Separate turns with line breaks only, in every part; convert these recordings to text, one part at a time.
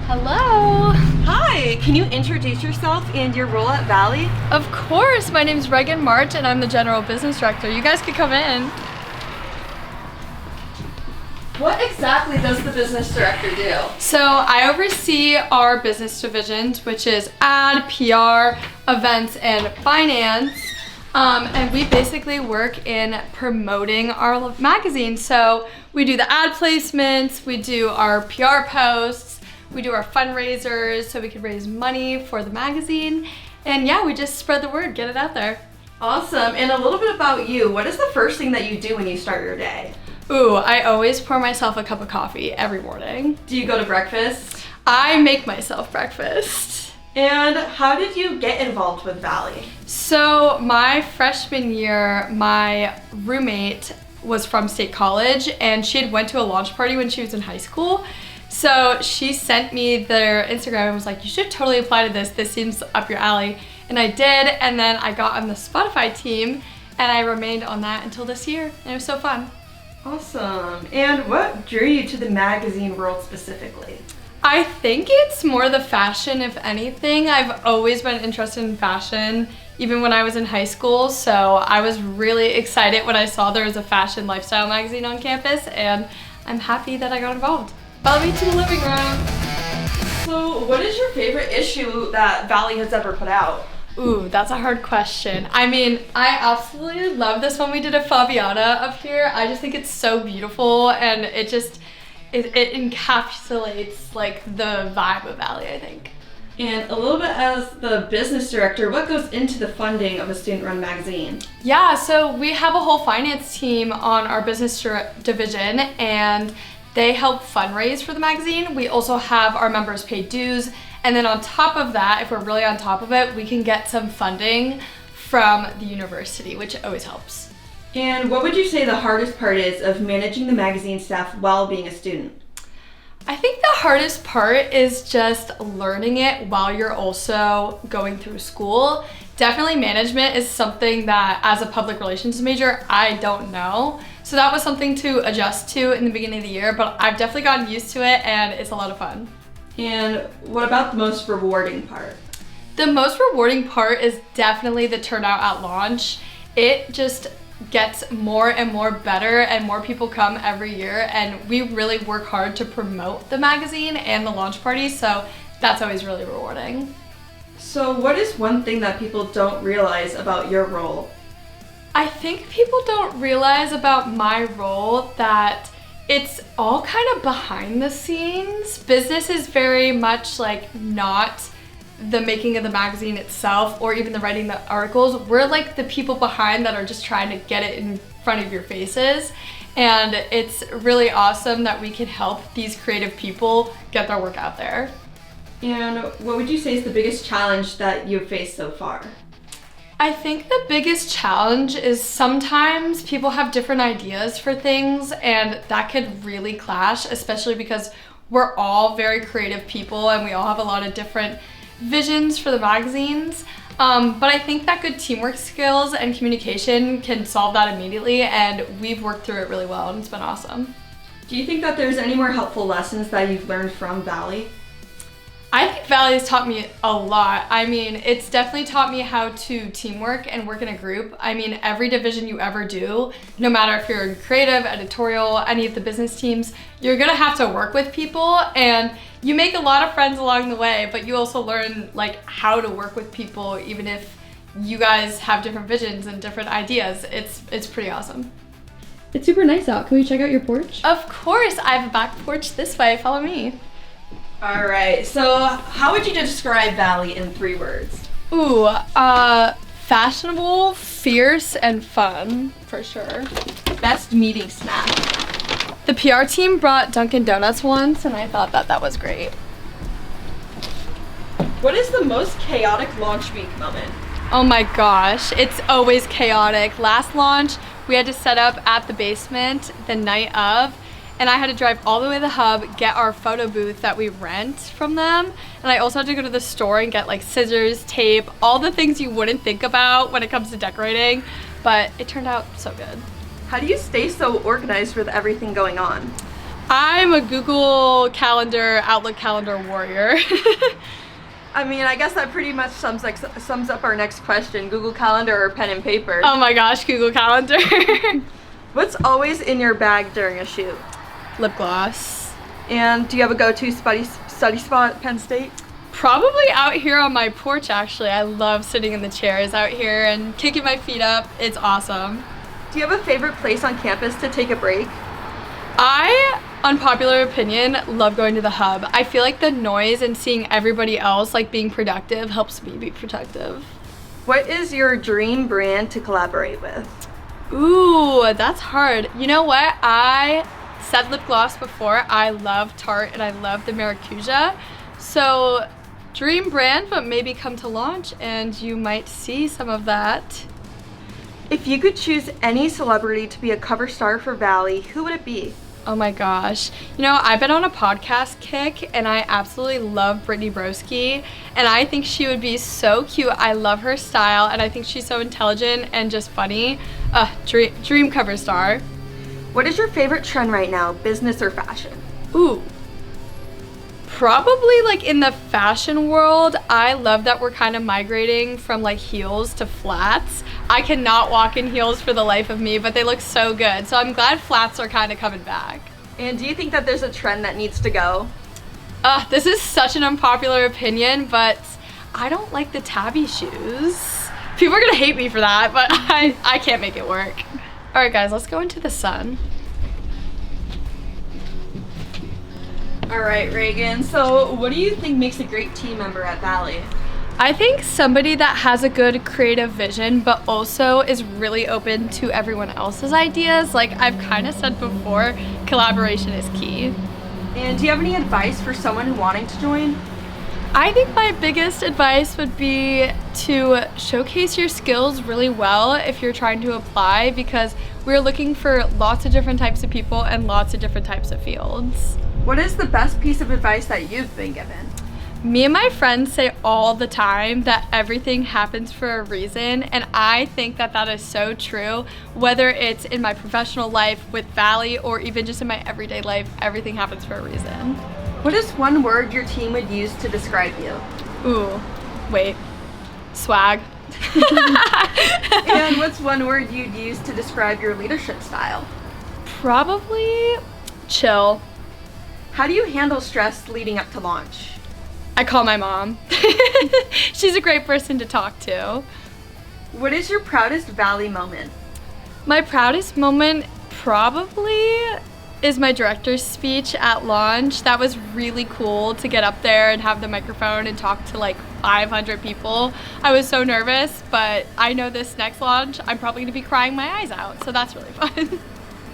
Hello.
Hi, can you introduce yourself and your role at Valley?
Of course, my name's Reagan March and I'm the General Business Director. You guys could come in.
What exactly does the business director do?
So I oversee our business divisions, which is ad, PR, events, and finance. And we basically work in promoting our magazine. So we do the ad placements, we do our PR posts, we do our fundraisers so we can raise money for the magazine. And yeah, we just spread the word, get it out there.
Awesome. And a little bit about you. What is the first thing that you do when you start your day?
Ooh, I always pour myself a cup of coffee every morning.
Do you go to breakfast?
I make myself breakfast.
And how did you get involved with Valley?
So my freshman year, my roommate was from State College and she had went to a launch party when she was in high school. So she sent me their Instagram and was like, you should totally apply to this. This seems up your alley. And I did, and then I got on the Spotify team and I remained on that until this year. And it was so fun.
Awesome. And what drew you to the magazine world specifically?
I think it's more the fashion, if anything. I've always been interested in fashion, even when I was in high school. So I was really excited when I saw there was a fashion lifestyle magazine on campus, and I'm happy that I got involved. Follow me to the living room.
So what is your favorite issue that Valley has ever put out?
Ooh, that's a hard question. I mean, I absolutely love this one we did at Fabiana up here. I just think it's so beautiful, and it encapsulates like the vibe of Valley, I think.
And a little bit as the business director, what goes into the funding of a student-run magazine?
Yeah, so we have a whole finance team on our business division, and they help fundraise for the magazine. We also have our members pay dues. And then on top of that, if we're really on top of it, we can get some funding from the university, which always helps.
And what would you say the hardest part is of managing the magazine staff while being a student?
I think the hardest part is just learning it while you're also going through school. Definitely management is something that as a public relations major, I don't know. So that was something to adjust to in the beginning of the year, but I've definitely gotten used to it and it's a lot of fun.
And what about the most rewarding part?
The most rewarding part is definitely the turnout at launch. It just gets more and more better and more people come every year, and we really work hard to promote the magazine and the launch party, so that's always really rewarding.
So what is one thing that people don't realize about your role?
I think people don't realize about my role that it's all kind of behind the scenes. Business is very much like not the making of the magazine itself or even the writing the articles. We're like the people behind that are just trying to get it in front of your faces. And it's really awesome that we can help these creative people get their work out there.
And what would you say is the biggest challenge that you've faced so far?
I think the biggest challenge is sometimes people have different ideas for things, and that could really clash, especially because we're all very creative people and we all have a lot of different visions for the magazines. But I think that good teamwork skills and communication can solve that immediately, and we've worked through it really well and it's been awesome.
Do you think that there's any more helpful lessons that you've learned from Valley?
I think Valley has taught me a lot. I mean, it's definitely taught me how to teamwork and work in a group. I mean, every division you ever do, no matter if you're in creative, editorial, any of the business teams, you're gonna have to work with people, and you make a lot of friends along the way, but you also learn like how to work with people even if you guys have different visions and different ideas. It's pretty awesome.
It's super nice out. Can we check out your porch?
Of course, I have a back porch this way. Follow me.
All right, so how would you describe Valley in 3 words?
Ooh, fashionable, fierce, and fun, for sure.
Best meeting snack?
The PR team brought Dunkin' Donuts once, and I thought that was great.
What is the most chaotic launch week moment?
Oh my gosh, it's always chaotic. Last launch, we had to set up at the basement the night of, and I had to drive all the way to the hub, get our photo booth that we rent from them. And I also had to go to the store and get like scissors, tape, all the things you wouldn't think about when it comes to decorating. but it turned out so good.
How do you stay so organized with everything going on?
I'm a Google Calendar, Outlook calendar warrior.
I mean, I guess that pretty much sums up our next question. Google Calendar or pen and paper?
Oh my gosh, Google Calendar.
What's always in your bag during a shoot?
Lip gloss.
And do you have a go-to study spot at Penn State?
Probably out here on my porch, actually. I love sitting in the chairs out here and kicking my feet up. It's awesome.
Do you have a favorite place on campus to take a break?
I, unpopular opinion, love going to the hub. I feel like the noise and seeing everybody else like being productive helps me be productive.
What is your dream brand to collaborate with?
Ooh, that's hard. You know what? I said lip gloss before. I love Tarte and I love the Maracuja. So dream brand, but maybe come to launch and you might see some of that.
If you could choose any celebrity to be a cover star for Valley, who would it be?
Oh my gosh. You know, I've been on a podcast kick and I absolutely love Brittany Broski and I think she would be so cute. I love her style and I think she's so intelligent and just funny. Dream cover star.
What is your favorite trend right now, business or fashion?
Ooh. Probably like in the fashion world, I love that we're kind of migrating from like heels to flats. I cannot walk in heels for the life of me, but they look so good. So I'm glad flats are kind of coming back.
And do you think that there's a trend that needs to go?
This is such an unpopular opinion, but I don't like the tabby shoes. People are gonna hate me for that, but I can't make it work. All right guys, let's go into the sun.
All right, Reagan. So what do you think makes a great team member at Valley?
I think somebody that has a good creative vision, but also is really open to everyone else's ideas. Like I've kind of said before, collaboration is key.
And do you have any advice for someone wanting to join?
I think my biggest advice would be to showcase your skills really well if you're trying to apply, because we're looking for lots of different types of people and lots of different types of fields.
What is the best piece of advice that you've been given?
Me and my friends say all the time that everything happens for a reason, and I think that that is so true. Whether it's in my professional life with Valley or even just in my everyday life, everything happens for a reason.
What is one word your team would use to describe you?
Ooh, wait, swag.
And what's one word you'd use to describe your leadership style?
Probably chill.
How do you handle stress leading up to launch?
I call my mom. She's a great person to talk to.
What is your proudest Valley moment?
My proudest moment probably is my director's speech at launch. That was really cool to get up there and have the microphone and talk to like 500 people. I was so nervous, but I know this next launch, I'm probably gonna be crying my eyes out, so that's really fun.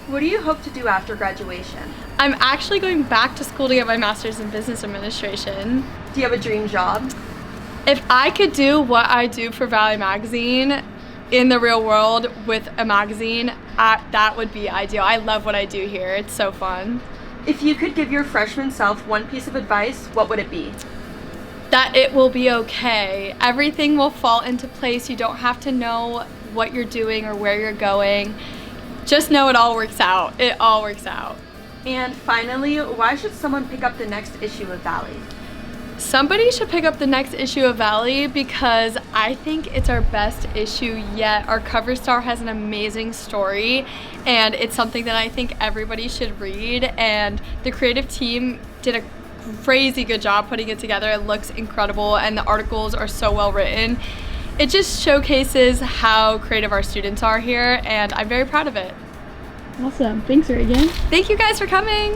What do you hope to do after graduation?
I'm actually going back to school to get my master's in business administration.
Do you have a dream job?
If I could do what I do for Valley Magazine in the real world with a magazine, that would be ideal. I love what I do here. It's so fun.
If you could give your freshman self one piece of advice, what would it be?
That it will be okay. Everything will fall into place. You don't have to know what you're doing or where you're going. Just know it all works out. It all works out.
And finally, why should someone pick up the next issue of Valley?
Somebody should pick up the next issue of Valley because I think it's our best issue yet. Our cover star has an amazing story and it's something that I think everybody should read, and the creative team did a crazy good job putting it together. It looks incredible and the articles are so well written. It just showcases how creative our students are here and I'm very proud of it.
Awesome. Thanks, Reagan.
Thank you guys for coming.